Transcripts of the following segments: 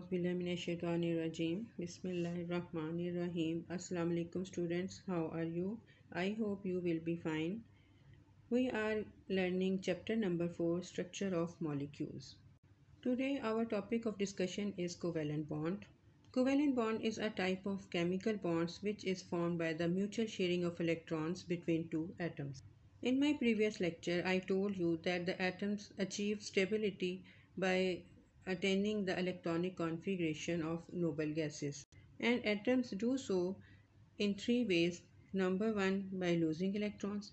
A'udhu Bismillahirrahmanirrahim. Assalamu alaikum students. How are you? I hope you will be fine. We are learning chapter number 4, Structure of Molecules. Today our topic of discussion is covalent bond. Covalent bond is a type of chemical bonds which is formed by the mutual sharing of electrons between two atoms. In my previous lecture, I told you that the atoms achieve stability by attaining the electronic configuration of noble gases. And atoms do so in three ways. Number one, by losing electrons.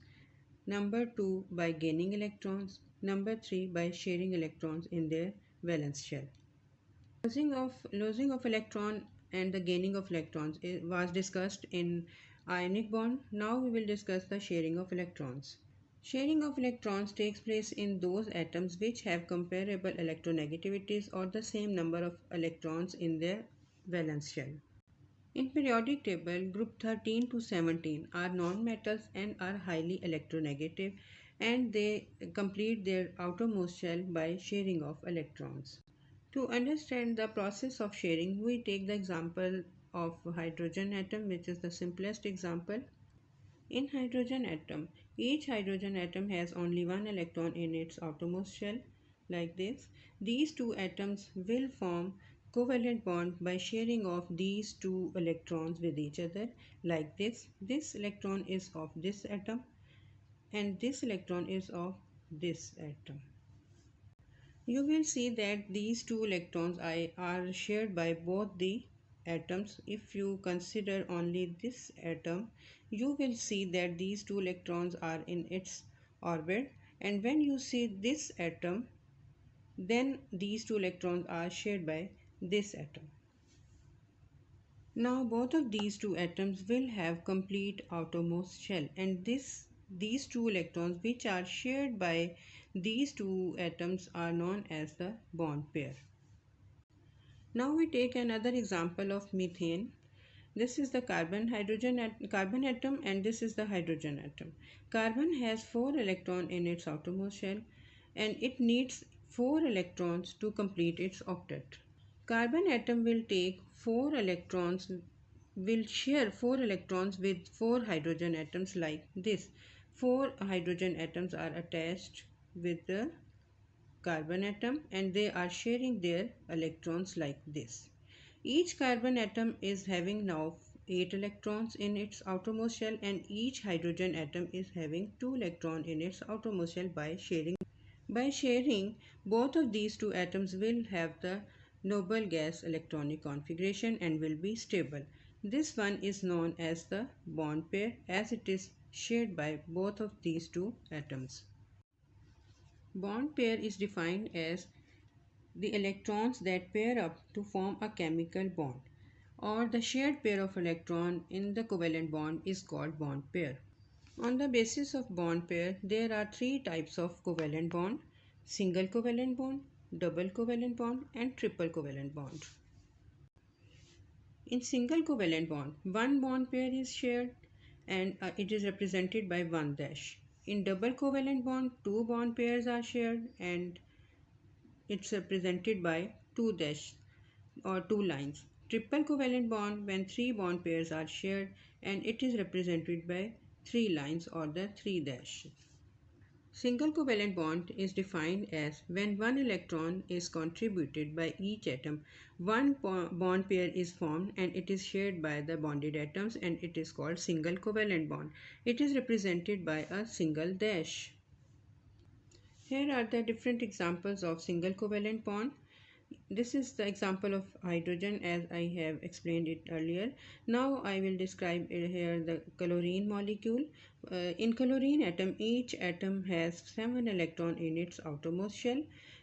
Number two, by gaining electrons. Number three, by sharing electrons in their valence shell. Losing of electron and the gaining of electrons was discussed in ionic bond. Now we will discuss the sharing of electrons. Sharing of electrons takes place in those atoms which have comparable electronegativities or the same number of electrons in their valence shell. In periodic table, group 13 to 17 are nonmetals and are highly electronegative, and they complete their outermost shell by sharing of electrons. To understand the process of sharing, we take the example of hydrogen atom, which is the simplest example. In hydrogen atom, each hydrogen atom has only one electron in its outermost shell, like this. These two atoms will form covalent bond by sharing of these two electrons with each other, like this. This electron is of this atom and this electron is of this atom. You will see that these two electrons are shared by both the atoms. If you consider only this atom, you will see that these two electrons are in its orbit, and when you see this atom, then these two electrons are shared by this atom. Now both of these two atoms will have complete outermost shell, and these two electrons which are shared by these two atoms are known as the bond pair. Now we take another example of methane. This is the carbon atom and this is the hydrogen atom. Carbon has 4 electrons in its outermost shell and it needs 4 electrons to complete its octet. Carbon atom will share 4 electrons with 4 hydrogen atoms like this. 4 hydrogen atoms are attached with the carbon atom and they are sharing their electrons like this. Each carbon atom is having now 8 electrons in its outermost shell and each hydrogen atom is having 2 electrons in its outermost shell by sharing. By sharing, both of these two atoms will have the noble gas electronic configuration and will be stable. This one is known as the bond pair as it is shared by both of these two atoms. Bond pair is defined as the electrons that pair up to form a chemical bond, or the shared pair of electrons in the covalent bond is called bond pair. On the basis of bond pair, there are three types of covalent bond: single covalent bond, double covalent bond, and triple covalent bond. In single covalent bond, one bond pair is shared and it is represented by 1 dash. In double covalent bond, two bond pairs are shared and it's represented by 2 dash or 2 lines. Triple covalent bond, when 3 bond pairs are shared and it is represented by 3 lines or the 3 dash. Single covalent bond is defined as when one electron is contributed by each atom, one bond pair is formed and it is shared by the bonded atoms and it is called single covalent bond. It is represented by a single dash. Here are the different examples of single covalent bond. This is the example of hydrogen as I have explained it earlier. Now I will describe here the chlorine molecule. In chlorine atom, each atom has 7 electrons in its outermost shell.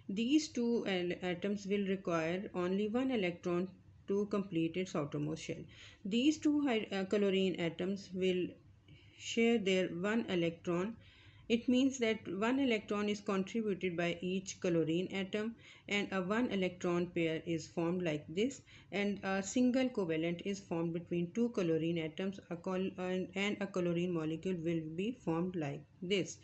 These two atoms will require only 1 electron to complete its outermost shell. These two chlorine atoms will share their 1 electron. It means that 1 electron is contributed by each chlorine atom and a 1 electron pair is formed like this, and a single covalent is formed between two chlorine atoms and a chlorine molecule will be formed like this.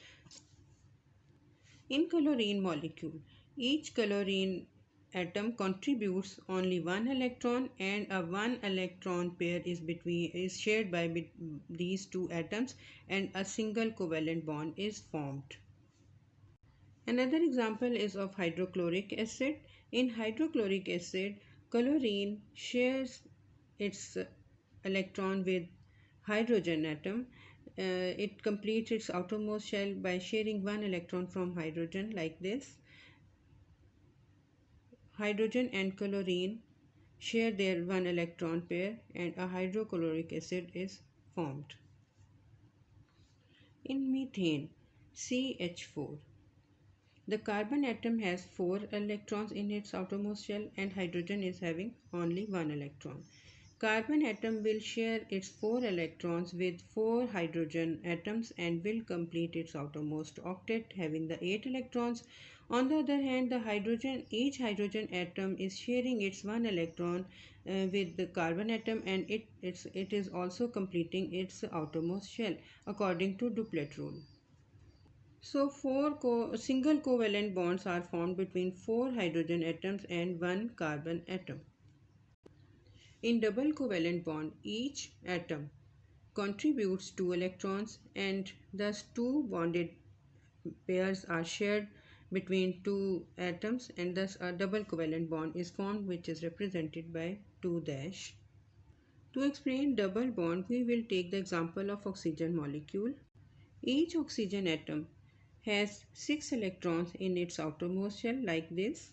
In chlorine molecule, each chlorine atom contributes only one electron, and a one electron pair is shared by these two atoms, and a single covalent bond is formed. Another example is of hydrochloric acid. In hydrochloric acid, chlorine shares its electron with hydrogen atom. It completes its outermost shell by sharing one electron from hydrogen like this. Hydrogen and chlorine share their one electron pair, and a hydrochloric acid is formed. In methane, CH4, the carbon atom has 4 electrons in its outermost shell, and hydrogen is having only 1 electron. Carbon atom will share its 4 electrons with 4 hydrogen atoms and will complete its outermost octet having the 8 electrons. On the other hand, each hydrogen atom is sharing its 1 electron with the carbon atom, and it is also completing its outermost shell according to duplet rule. So, single covalent bonds are formed between 4 hydrogen atoms and 1 carbon atom. In double covalent bond, each atom contributes 2 electrons, and thus two bonded pairs are shared between two atoms, and thus a double covalent bond is formed, which is represented by 2 dash. To explain double bond, we will take the example of oxygen molecule. Each oxygen atom has 6 electrons in its outermost shell like this,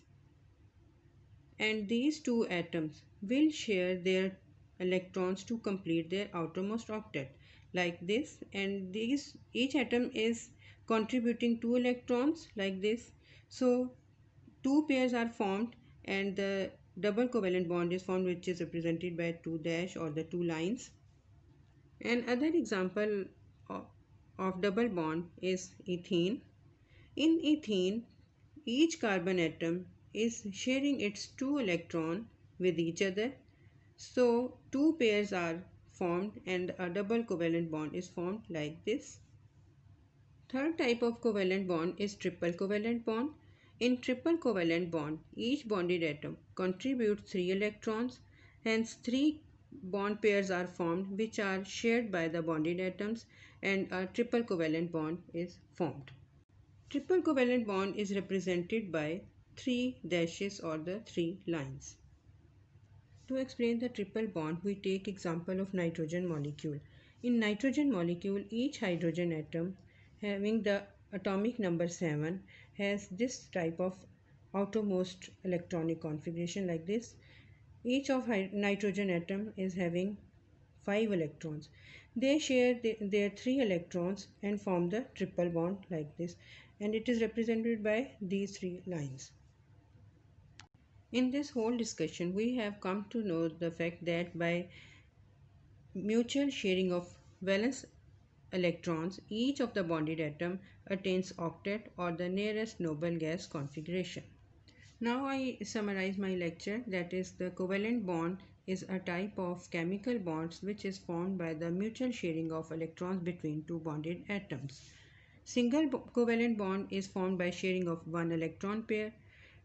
and these two atoms will share their electrons to complete their outermost octet like this, and each atom is contributing 2 electrons like this. So two pairs are formed, and the double covalent bond is formed, which is represented by 2 dash or the two lines. Another example of double bond is ethene. In ethene, each carbon atom is sharing its 2 electrons with each other. So two pairs are formed, and a double covalent bond is formed like this. Third type of covalent bond is triple covalent bond. In triple covalent bond, each bonded atom contributes 3 electrons, hence 3 bond pairs are formed which are shared by the bonded atoms, and a triple covalent bond is formed. Triple covalent bond is represented by 3 dashes or the 3 lines. To explain the triple bond, we take example of nitrogen molecule. In nitrogen molecule, each hydrogen atom having the atomic number 7 has this type of outermost electronic configuration like this. Each of nitrogen atom is having 5 electrons. They share their 3 electrons and form the triple bond like this, and it is represented by these 3 lines. In this whole discussion, we have come to know the fact that by mutual sharing of valence electrons, each of the bonded atom attains octet or the nearest noble gas configuration. Now I summarize my lecture, that is, the covalent bond is a type of chemical bonds which is formed by the mutual sharing of electrons between two bonded atoms. Single covalent bond is formed by sharing of one electron pair.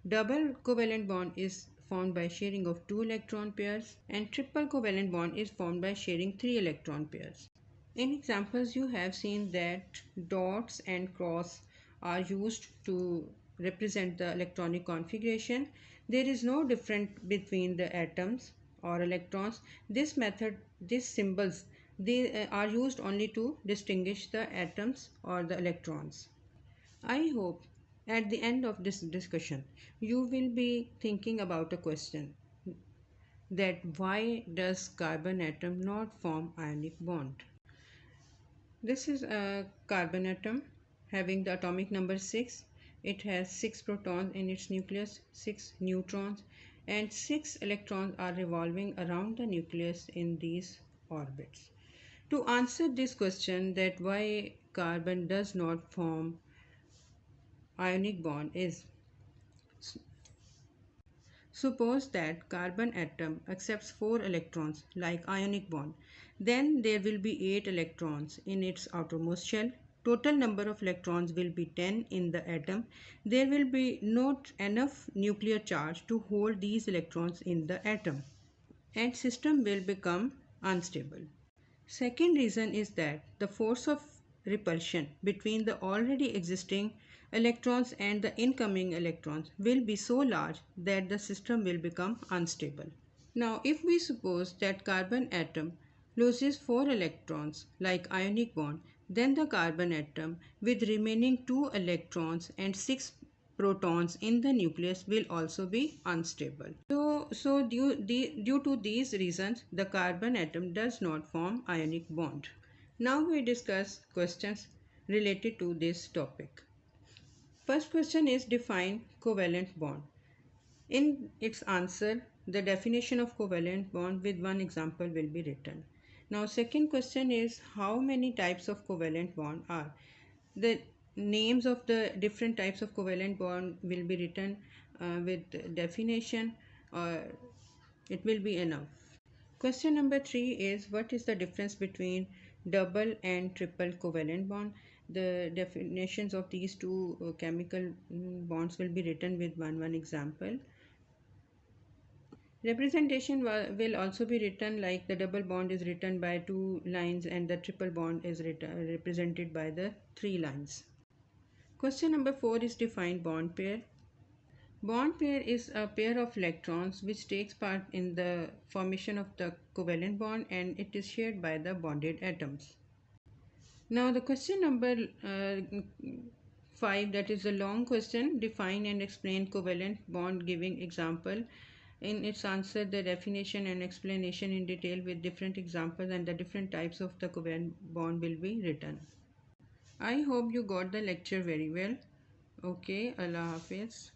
Double covalent bond is formed by sharing of 2 electron pairs, and triple covalent bond is formed by sharing 3 electron pairs. In examples, you have seen that dots and cross are used to represent the electronic configuration. There is no difference between the atoms or electrons. These symbols, they are used only to distinguish the atoms or the electrons. I hope at the end of this discussion, you will be thinking about a question, that why does carbon atom not form ionic bond? This is a carbon atom having the atomic number 6. It has 6 protons in its nucleus, 6 neutrons, and 6 electrons are revolving around the nucleus in these orbits. To answer this question, that why carbon does not form ionic bond, is suppose that carbon atom accepts 4 electrons like ionic bond, then there will be 8 electrons in its outermost shell. total number of electrons will be 10 in the atom, there will be not enough nuclear charge to hold these electrons in the atom, and system will become unstable. Second reason is that the force of repulsion between the already existing electrons and the incoming electrons will be so large that the system will become unstable. Now, if we suppose that carbon atom loses 4 electrons like ionic bond, then the carbon atom with remaining 2 electrons and 6 protons in the nucleus will also be unstable. So due to these reasons, the carbon atom does not form ionic bond. Now we discuss questions related to this topic. First question is define covalent bond. In its answer, the definition of covalent bond with one example will be written. Now, second question is how many types of covalent bond are. The names of the different types of covalent bond will be written with definition, or it will be enough. Question number 3 is what is the difference between double and triple covalent bond? The definitions of these two chemical bonds will be written with one example. Representation will also be written like the double bond is written by 2 lines and the triple bond is represented by the 3 lines. Question number 4 is define bond pair. Bond pair is a pair of electrons which takes part in the formation of the covalent bond and it is shared by the bonded atoms. Now the question number 5, that is a long question, define and explain covalent bond giving example. In its answer, the definition and explanation in detail with different examples and the different types of the covalent bond will be written. I hope you got the lecture very well. Okay, Allah Hafiz.